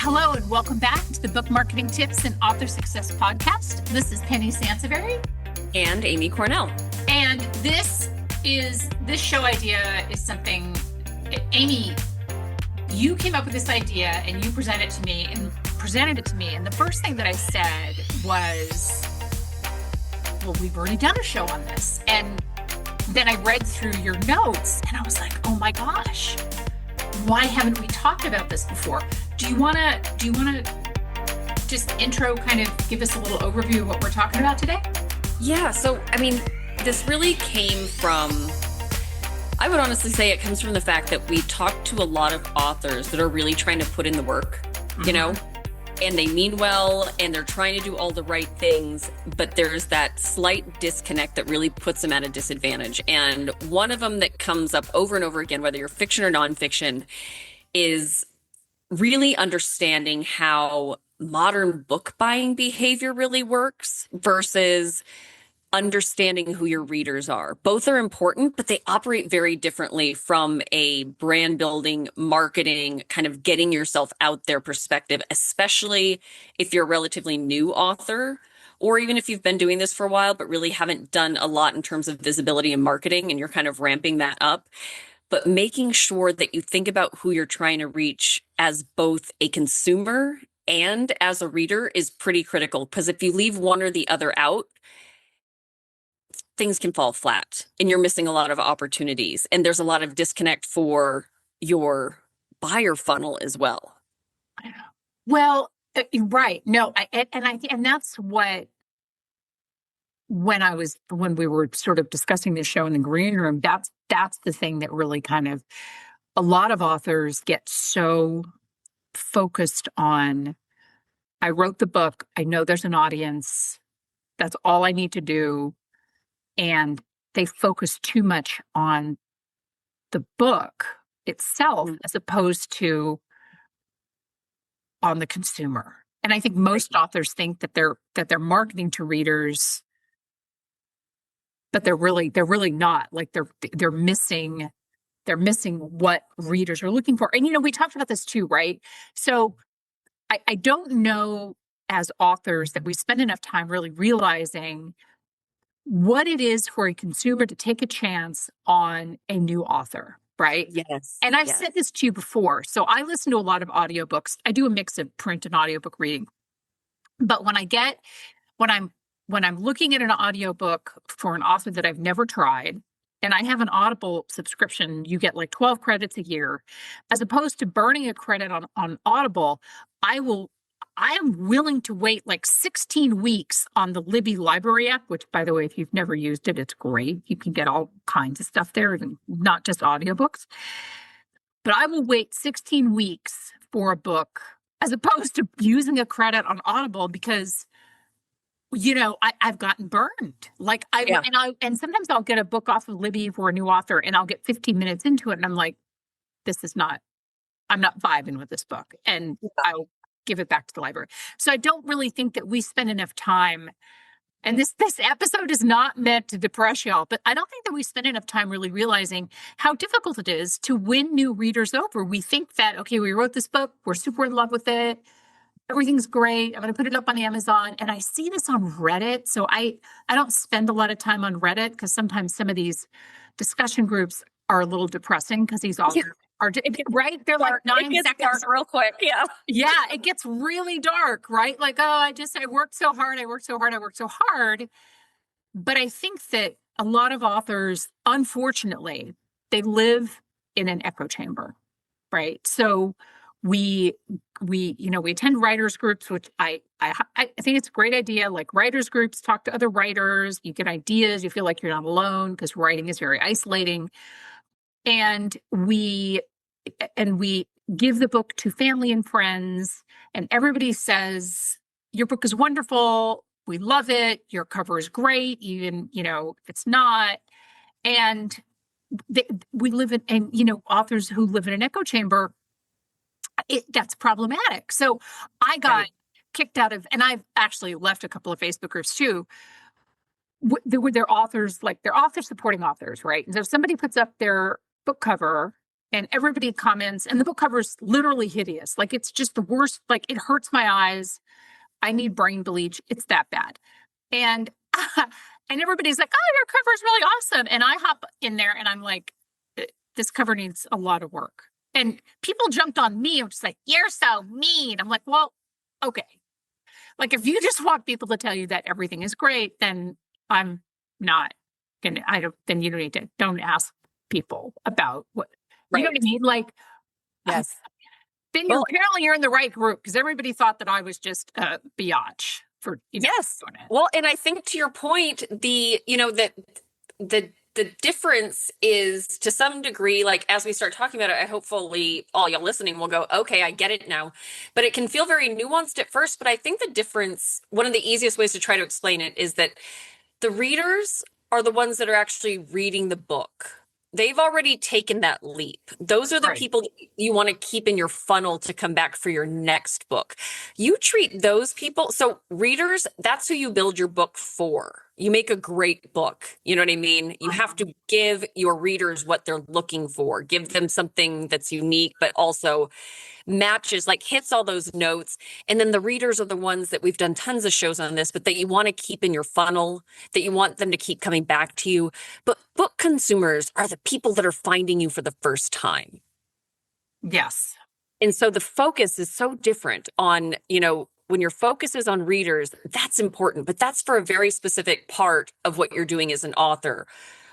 Hello and welcome back to the Book Marketing Tips and Author Success Podcast. This is Penny Sansevieri. And Amy Cornell. And this show idea is something, Amy, you came up with this idea and you presented it to me. And the first thing that I said was, well, we've already done a show on this. And then I read through your notes and I was like, oh my gosh, why haven't we talked about this before? Do you want to just intro, kind of give us a little overview of what we're talking about today? Yeah. So, this really came from, I would honestly say it comes from the fact that we talk to a lot of authors that are really trying to put in the work, and they mean well, and they're trying to do all the right things, but there's that slight disconnect that really puts them at a disadvantage. And one of them that comes up over and over again, whether you're fiction or nonfiction, is really understanding how modern book buying behavior really works versus understanding who your readers are. Both are important, but they operate very differently from a brand building, marketing, kind of getting yourself out there perspective, especially if you're a relatively new author, or even if you've been doing this for a while, but really haven't done a lot in terms of visibility and marketing, and you're kind of ramping that up. But making sure that you think about who you're trying to reach as both a consumer and as a reader is pretty critical. Because if you leave one or the other out, things can fall flat and you're missing a lot of opportunities. And there's a lot of disconnect for your buyer funnel as well. Well, right. No, and that's what, when we were sort of discussing this show in the green room, that's the thing that really kind of, a lot of authors get so focused on, I wrote the book, I know there's an audience, that's all I need to do. And they focus too much on the book itself as opposed to on the consumer. And I think most authors think that they're marketing to readers, but they're really not. Like they're missing what readers are looking for. And we talked about this too, right? So I don't know as authors that we spend enough time really realizing what it is for a consumer to take a chance on a new author, right? Yes. And I've said this to you before. So I listen to a lot of audiobooks. I do a mix of print and audiobook reading. But when I'm looking at an audiobook for an author that I've never tried, and I have an Audible subscription, you get like 12 credits a year, as opposed to burning a credit on Audible, I am willing to wait like 16 weeks on the Libby Library app, which, by the way, if you've never used it, it's great. You can get all kinds of stuff there, and not just audiobooks. But I will wait 16 weeks for a book as opposed to using a credit on Audible because, I've gotten burned. Like and sometimes I'll get a book off of Libby for a new author, and I'll get 15 minutes into it, and I'm like, I'm not vibing with this book, and I'll give it back to the library. So I don't really think that we spend enough time, and this episode is not meant to depress y'all, but I don't think that we spend enough time really realizing how difficult it is to win new readers over. We think that, okay, we wrote this book, we're super in love with it, everything's great, I'm going to put it up on Amazon, and I see this on Reddit. So I don't spend a lot of time on Reddit because sometimes some of these discussion groups are a little depressing because these authors are right. They're like 9 seconds dark real quick. Yeah, it gets really dark, right? Like, oh, I worked so hard. But I think that a lot of authors, unfortunately, they live in an echo chamber, right? So we attend writers groups, which I think it's a great idea. Like writers groups, talk to other writers, you get ideas, you feel like you're not alone because writing is very isolating. And we give the book to family and friends, and everybody says, your book is wonderful, we love it, your cover is great, even, if it's not. And we live in, and, authors who live in an echo chamber, that's problematic. So I got kicked out of, and I've actually left a couple of Facebook groups too, their authors, like they're author supporting authors, right? And so if somebody puts up their book cover and everybody comments, and the book cover is literally hideous. Like it's just the worst. Like it hurts my eyes. I need brain bleach. It's that bad. And and everybody's like, "Oh, your cover is really awesome." And I hop in there and I'm like, "This cover needs a lot of work." And people jumped on me and just like, "You're so mean." I'm like, "Well, okay." Like if you just want people to tell you that everything is great, then I'm not gonna. I don't. Then you don't ask people about what you know Right. what I mean. Like Yes. then Well, you're in the right group because everybody thought that I was just a biatch for yes. doing it. Well, and I think to your point, that the difference is to some degree, like as we start talking about it, I hopefully all y'all listening will go, okay, I get it now. But it can feel very nuanced at first. But I think the difference, one of the easiest ways to try to explain it is that the readers are the ones that are actually reading the book. They've already taken that leap. Those are the Right. people you want to keep in your funnel to come back for your next book. You treat those people, so readers, that's who you build your book for. You make a great book. You know what I mean? You have to give your readers what they're looking for, give them something that's unique, but also matches, like hits all those notes. And then the readers are the ones that we've done tons of shows on this, but that you want to keep in your funnel, that you want them to keep coming back to you. But book consumers are the people that are finding you for the first time. Yes. And so the focus is so different on, when your focus is on readers, that's important, but that's for a very specific part of what you're doing as an author.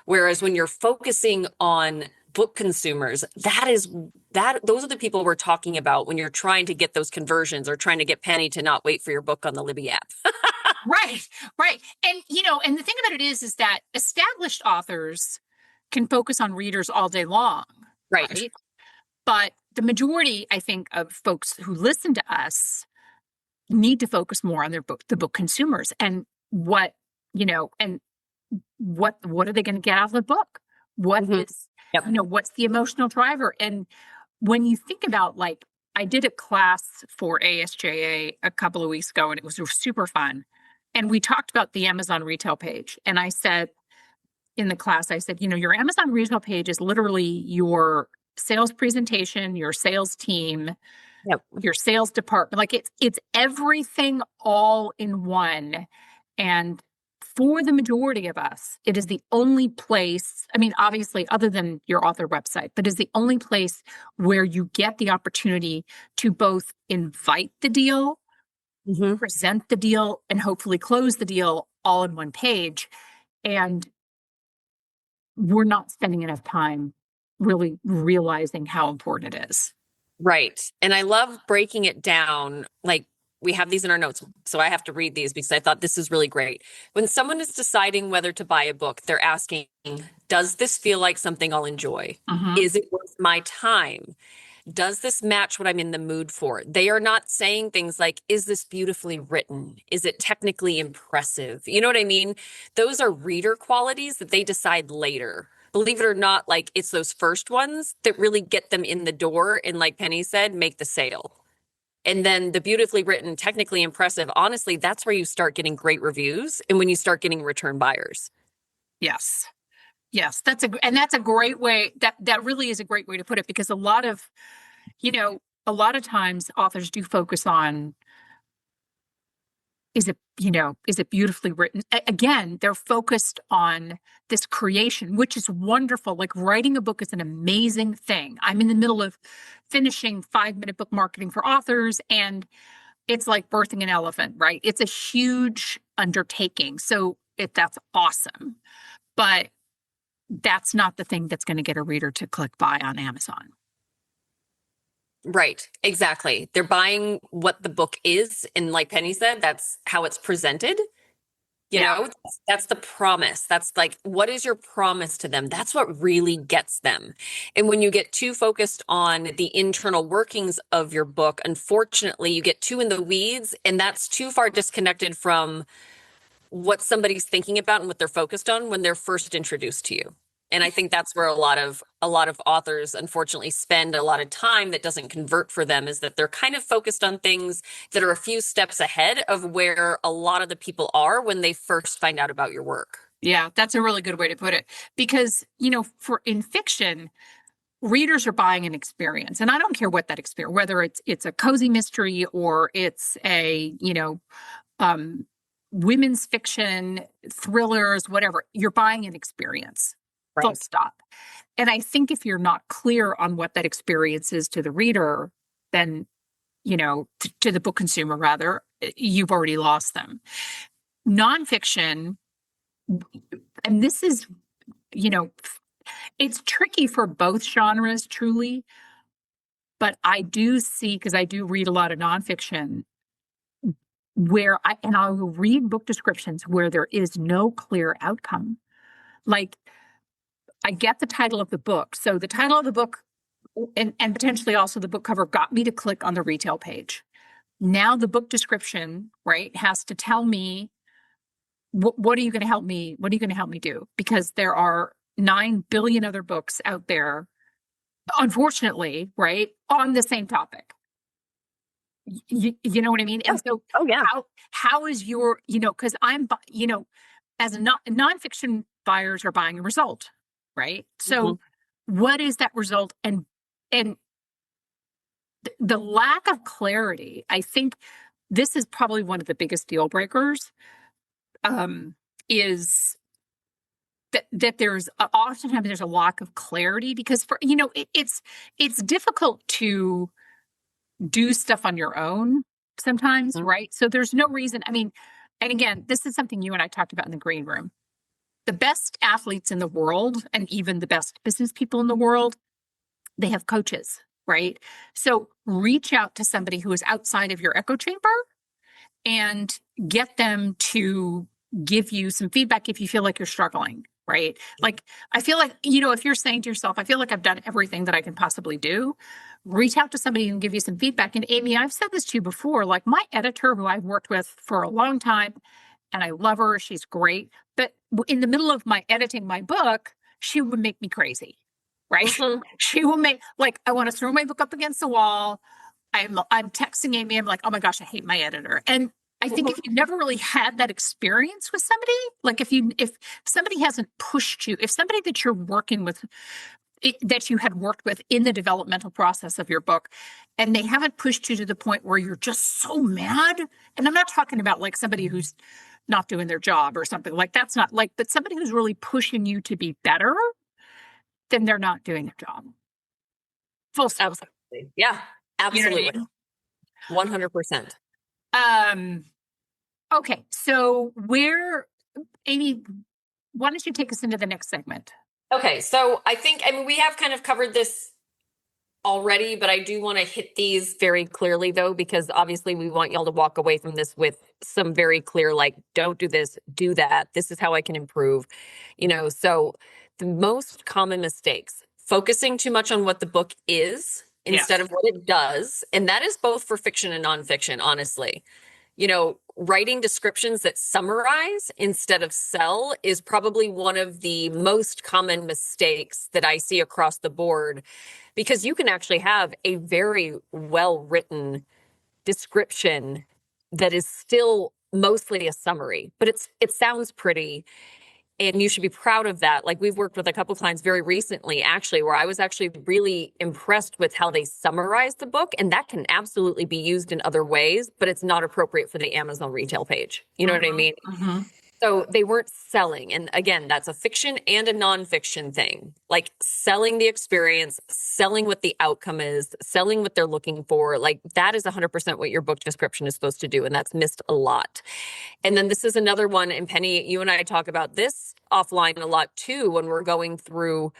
Whereas when you're focusing on book consumers, those are the people we're talking about when you're trying to get those conversions or trying to get Penny to not wait for your book on the Libby app. Right. Right. And and the thing about it is that established authors can focus on readers all day long. Right. But the majority, I think, of folks who listen to us need to focus more on the book consumers and what, and what are they going to get out of the book? What Mhm. is, Yep. what's the emotional driver? And when you think about, like, I did a class for ASJA a couple of weeks ago and it was super fun. And we talked about the Amazon retail page. And I said in the class, I said, your Amazon retail page is literally your sales presentation, your sales team, Yep. your sales department. Like it's everything all in one. And for the majority of us, it is the only place, I mean, obviously, other than your author website, but is the only place where you get the opportunity to both invite the deal, Mhm. present the deal, and hopefully close the deal all in one page. And we're not spending enough time really realizing how important it is. Right. And I love breaking it down. Like we have these in our notes. So I have to read these because I thought this is really great. When someone is deciding whether to buy a book, they're asking, does this feel like something I'll enjoy? Mhm. Is it worth my time? Does this match what I'm in the mood for? They are not saying things like, is this beautifully written? Is it technically impressive? You know what I mean? Those are reader qualities that they decide later. Believe it or not, like it's those first ones that really get them in the door and, like Penny said, make the sale. And then the beautifully written, technically impressive, honestly, that's where you start getting great reviews and when you start getting return buyers. Yes. Yes, that's a great way, that really is a great way to put it, because a lot of times authors do focus on, is it beautifully written? Again, they're focused on this creation, which is wonderful. Like writing a book is an amazing thing. I'm in the middle of finishing 5-minute book marketing for authors, and it's like birthing an elephant, right? It's a huge undertaking. So that's awesome. But that's not the thing that's going to get a reader to click buy on Amazon. Right, exactly. They're buying what the book is. And like Penny said, that's how it's presented. That's the promise. That's like, what is your promise to them? That's what really gets them. And when you get too focused on the internal workings of your book, unfortunately, you get too in the weeds, and that's too far disconnected from what somebody's thinking about and what they're focused on when they're first introduced to you. And I think that's where a lot of authors unfortunately spend a lot of time that doesn't convert for them, is that they're kind of focused on things that are a few steps ahead of where a lot of the people are when they first find out about your work. Yeah, that's a really good way to put it. Because, for in fiction, readers are buying an experience, and I don't care what that experience, whether it's a cozy mystery or it's a, um, women's fiction, thrillers, whatever, you're buying an experience. Full Right. stop. And I think if you're not clear on what that experience is to the reader, then, to the book consumer rather, you've already lost them. Nonfiction, and this is, it's tricky for both genres, truly. But I do see, because I do read a lot of nonfiction, where I will read book descriptions where there is no clear outcome. Like, I get the title of the book. So the title of the book and potentially also the book cover got me to click on the retail page. Now the book description, right, has to tell me what are you going to help me? What are you going to help me do? Because there are 9 billion other books out there, unfortunately, right, on the same topic. You know what I mean? And so, Oh, yeah. how is your, because as a nonfiction buyers are buying a result, right? So, what is that result? And the lack of clarity, I think this is probably one of the biggest deal breakers, is that there's oftentimes there's a lack of clarity because it's difficult to do stuff on your own sometimes, right? So there's no reason. I mean, and again, this is something you and I talked about in the green room. The best athletes in the world, and even the best business people in the world, they have coaches, right? So reach out to somebody who is outside of your echo chamber and get them to give you some feedback if you feel like you're struggling, right? Like, I feel like, if you're saying to yourself, I feel like I've done everything that I can possibly do, reach out to somebody who can give you some feedback. And Amy, I've said this to you before, like my editor, who I've worked with for a long time, and I love her, she's great. But in the middle of my editing my book, she would make me crazy, right? She will make, like, I want to throw my book up against the wall. I'm texting Amy, I'm like, oh my gosh, I hate my editor. And I think if you never really had that experience with somebody, like if somebody hasn't pushed you, if somebody that you're working with, that you had worked with in the developmental process of your book, and they haven't pushed you to the point where you're just so mad. And I'm not talking about like somebody who's not doing their job or something like that's not like, but somebody who's really pushing you to be better, then they're not doing their job. Full stop. Absolutely. Yeah, absolutely. 100%. Okay. So Amy, why don't you take us into the next segment? Okay. So I mean, we have kind of covered this already, but I do want to hit these very clearly though, because obviously we want y'all to walk away from this with some very clear, like, don't do this, do that. This is how I can improve, so the most common mistakes, focusing too much on what the book is instead of what it does. And that is both for fiction and nonfiction, honestly. Writing descriptions that summarize instead of sell is probably one of the most common mistakes that I see across the board, because you can actually have a very well-written description that is still mostly a summary, but it sounds pretty. And you should be proud of that. Like, we've worked with a couple clients very recently, actually, where I was actually really impressed with how they summarized the book. And that can absolutely be used in other ways, but it's not appropriate for the Amazon retail page. You know what I mean? So they weren't selling. And again, that's a fiction and a nonfiction thing. Like, selling the experience, selling what the outcome is, selling what they're looking for. Like, that is 100% what your book description is supposed to do. And that's missed a lot. And then this is another one. And Penny, you and I talk about this offline a lot too, when we're going through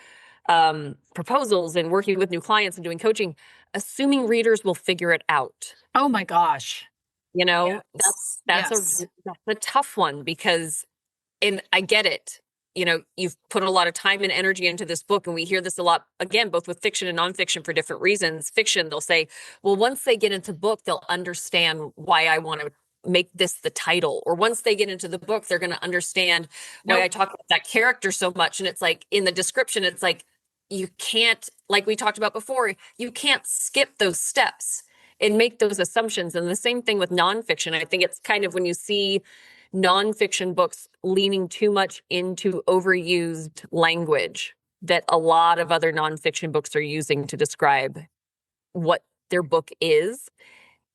proposals and working with new clients and doing coaching, assuming readers will figure it out. Oh my gosh. That's a tough one, because, and I get it, you've put a lot of time and energy into this book, and we hear this a lot, again, both with fiction and nonfiction for different reasons. Fiction, they'll say, well, once they get into book, they'll understand why I want to make this the title. Or once they get into the book, they're going to understand why I talk about that character so much. And it's like, in the description, it's like, you can't, like we talked about before, you can't skip those steps and make those assumptions. And the same thing with nonfiction. I think it's kind of when you see nonfiction books leaning too much into overused language, that a lot of other nonfiction books are using to describe what their book is,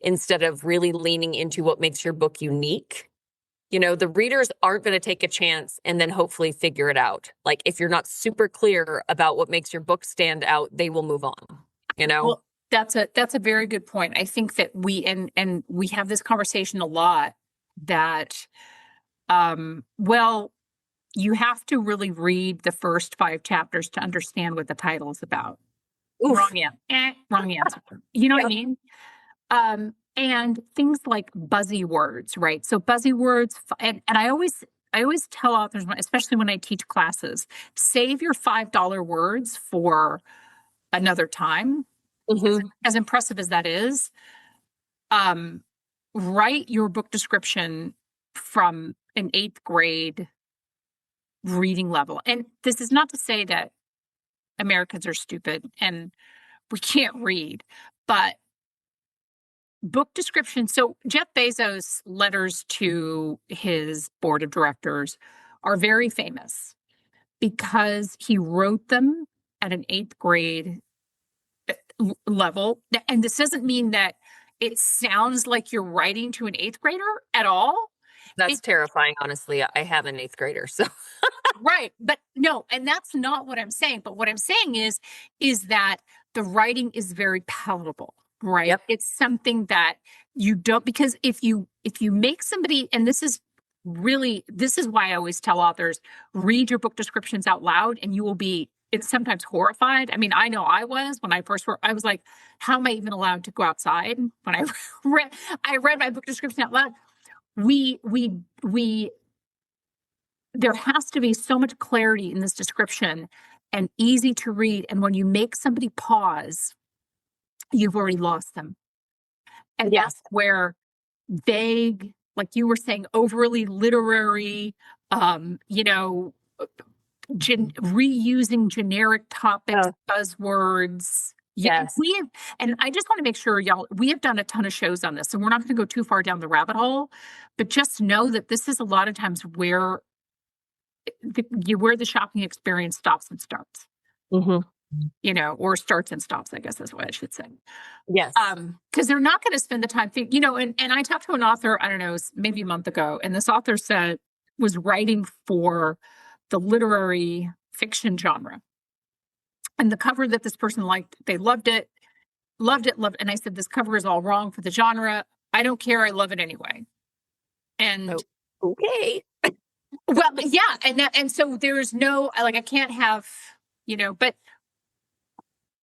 instead of really leaning into what makes your book unique. The readers aren't going to take a chance and then hopefully figure it out. Like, if you're not super clear about what makes your book stand out, they will move on. Well, that's a very good point. I think that and we have this conversation a lot that, well, you have to really read the first 5 chapters to understand what the title is about. Oof. Wrong answer. You know what I mean? And things like buzzy words, right? So buzzy words, and I always tell authors, especially when I teach classes, save your $5 words for another time. Mhm. As impressive as that is, write your book description from an 8th grade reading level. And this is not to say that Americans are stupid and we can't read, but book description. So Jeff Bezos' letters to his board of directors are very famous because he wrote them at an 8th grade level. And this doesn't mean that it sounds like you're writing to an 8th grader at all. That's terrifying, honestly. I have an 8th grader, so. Right. But no, and that's not what I'm saying. But what I'm saying is that the writing is very palatable, right? Yep. It's something that you don't, because if you make somebody, and this is why I always tell authors, read your book descriptions out loud and you will be, it's sometimes horrified. I mean, I know I was when I first I was like, how am I even allowed to go outside? When I read my book description out loud. There has to be so much clarity in this description and easy to read. And when you make somebody pause, you've already lost them. And Yes. That's where vague, like you were saying, overly literary, reusing generic topics, buzzwords. Yes. And I just want to make sure we have done a ton of shows on this, and we're not going to go too far down the rabbit hole, but just know that this is a lot of times where the shopping experience stops and starts, or starts and stops, I guess is what I should say. Yes. Because they're not going to spend the time, and I talked to an author, I don't know, maybe a month ago, and this author was writing for the literary fiction genre. And the cover that this person liked, they loved it. And I said, this cover is all wrong for the genre. I don't care. I love it anyway. And okay. Well, yeah. And so there's no, like, I can't have, but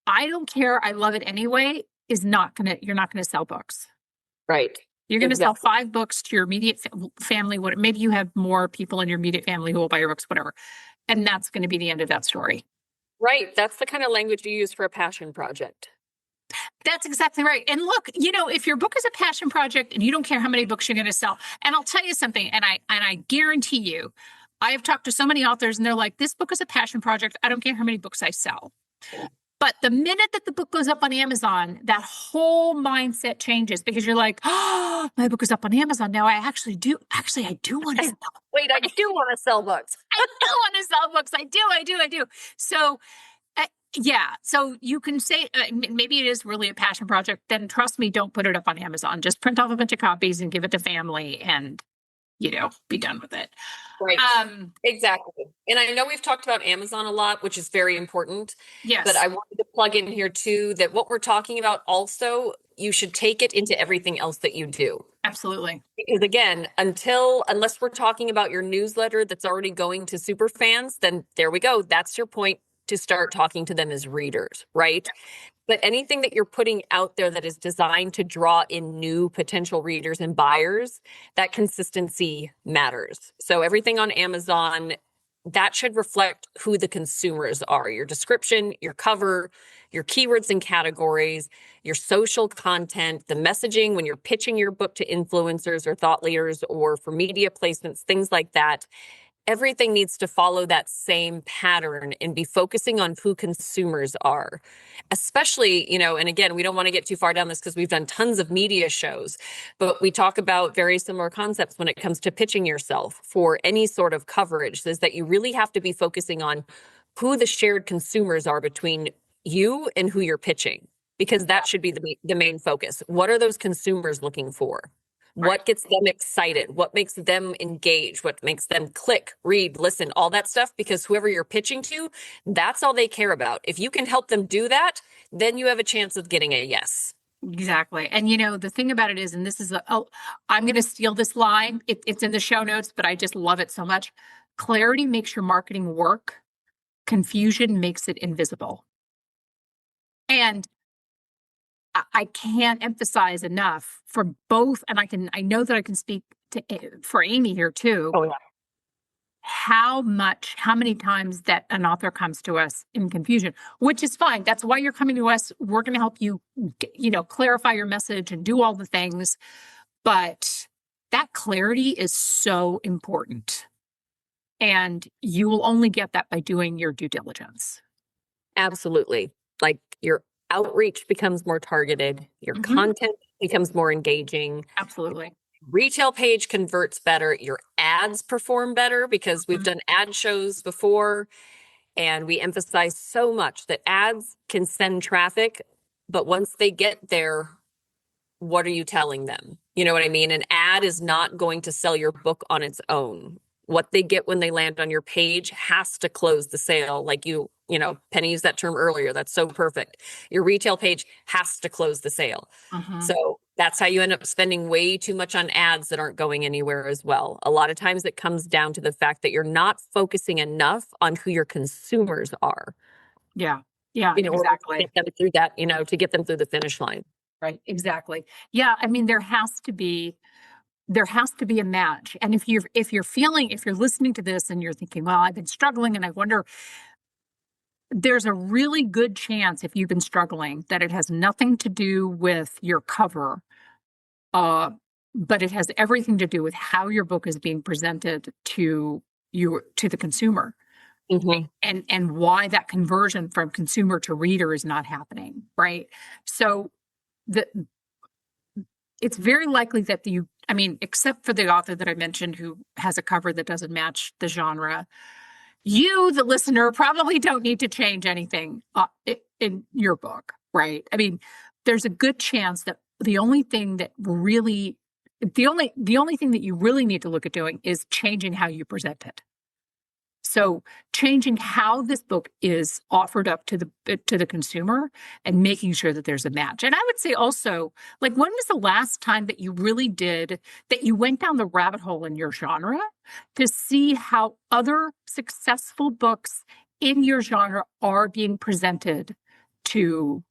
I don't care. I love it anyway you're not going to sell books. Right. You're going to sell 5 books to your immediate family. Maybe you have more people in your immediate family who will buy your books, whatever. And that's going to be the end of that story. Right. That's the kind of language you use for a passion project. That's exactly right. And look, if your book is a passion project and you don't care how many books you're going to sell, and I'll tell you something, and I guarantee you, I have talked to so many authors and they're like, this book is a passion project. I don't care how many books I sell. But the minute that the book goes up on Amazon, that whole mindset changes, because you're like, oh, my book is up on Amazon now. I do want to sell. Wait, I do want to sell books. I do want to sell books. I do. So yeah. So you can say maybe it is really a passion project. Then trust me, don't put it up on Amazon. Just print off a bunch of copies and give it to family and, be done with it. Right. Exactly. And I know we've talked about Amazon a lot, which is very important. Yes. But I wanted to plug in here too, that what we're talking about also, you should take it into everything else that you do. Absolutely. Because again, unless we're talking about your newsletter that's already going to super fans, then there we go. That's your point to start talking to them as readers, right? But anything that you're putting out there that is designed to draw in new potential readers and buyers, that consistency matters. So everything on Amazon, that should reflect who the consumers are. Your description, your cover, your keywords and categories, your social content, the messaging when you're pitching your book to influencers or thought leaders or for media placements, things like that. Everything needs to follow that same pattern and be focusing on who consumers are, especially, and again, we don't want to get too far down this because we've done tons of media shows, but we talk about very similar concepts when it comes to pitching yourself for any sort of coverage, is that you really have to be focusing on who the shared consumers are between you and who you're pitching, because that should be the main focus. What are those consumers looking for? What gets them excited? What makes them engage? What makes them click, read, listen, all that stuff? Because whoever you're pitching to, that's all they care about. If you can help them do that, then you have a chance of getting a yes. Exactly. And the thing about it is, and this is I'm going to steal this line. It's in the show notes, but I just love it so much. Clarity makes your marketing work. Confusion makes it invisible. And I can't emphasize enough for both. And I know that I can speak for Amy here too. Oh, yeah. How many times that an author comes to us in confusion, which is fine. That's why you're coming to us. We're going to help you, clarify your message and do all the things. But that clarity is so important. And you will only get that by doing your due diligence. Absolutely. Like your outreach becomes more targeted. Your content becomes more engaging. Absolutely. Retail page converts better. Your ads perform better, because we've done ad shows before, and we emphasize so much that ads can send traffic, but once they get there, what are you telling them? You know what I mean? An ad is not going to sell your book on its own. What they get when they land on your page has to close the sale. Like Penny used that term earlier. That's so perfect. Your retail page has to close the sale. So that's how you end up spending way too much on ads that aren't going anywhere as well. A lot of times it comes down to the fact that you're not focusing enough on who your consumers are. Yeah. Yeah, exactly. To get them through that, to get them through the finish line. Right. Exactly. Yeah. I mean, there has to be a match. And if you're listening to this and you're thinking, well, I've been struggling and I wonder, there's a really good chance, if you've been struggling, that it has nothing to do with your cover, but it has everything to do with how your book is being presented to the consumer, and why that conversion from consumer to reader is not happening. Right. So it's very likely that except for the author that I mentioned who has a cover that doesn't match the genre, you, the listener, probably don't need to change anything in your book, right? I mean, there's a good chance that the only thing that you really need to look at doing is changing how you present it. So changing how this book is offered up to the consumer and making sure that there's a match. And I would say also, like, when was the last time that you really went down the rabbit hole in your genre to see how other successful books in your genre are being presented to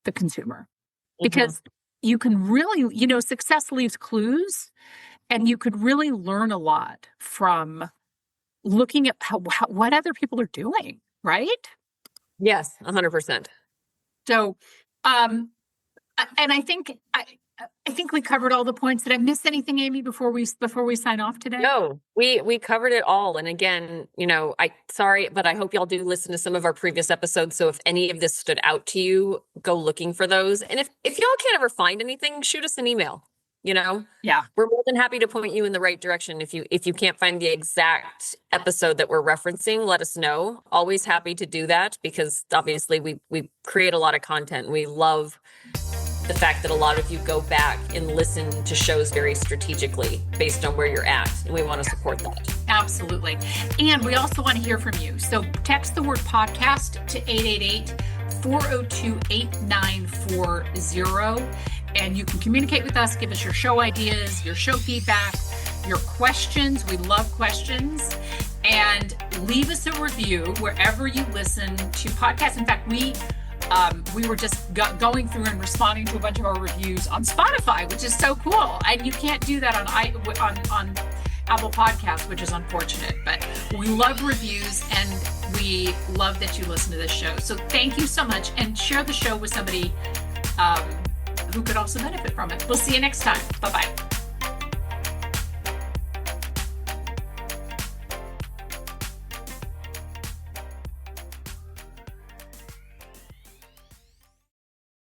the consumer? Because you can really, success leaves clues, and you could really learn a lot from looking at what other people are doing, right? Yes, 100%. So, and I think we covered all the points. Did I miss anything, Amy, before we sign off today? No, we covered it all. And again, sorry, but I hope y'all do listen to some of our previous episodes. So if any of this stood out to you, go looking for those. And if y'all can't ever find anything, shoot us an email. Yeah, we're more than happy to point you in the right direction. If you can't find the exact episode that we're referencing, let us know. Always happy to do that, because obviously we create a lot of content. We love the fact that a lot of you go back and listen to shows very strategically based on where you're at, and we want to support that. Absolutely. And we also want to hear from you. So text the word podcast to 888-402-8940. And you can communicate with us, give us your show ideas, your show feedback, your questions. We love questions. And leave us a review wherever you listen to podcasts. In fact, we were just going through and responding to a bunch of our reviews on Spotify, which is so cool. And you can't do that on Apple Podcasts, which is unfortunate. But we love reviews, and we love that you listen to this show. So thank you so much, and share the show with somebody who could also benefit from it. We'll see you next time. Bye-bye.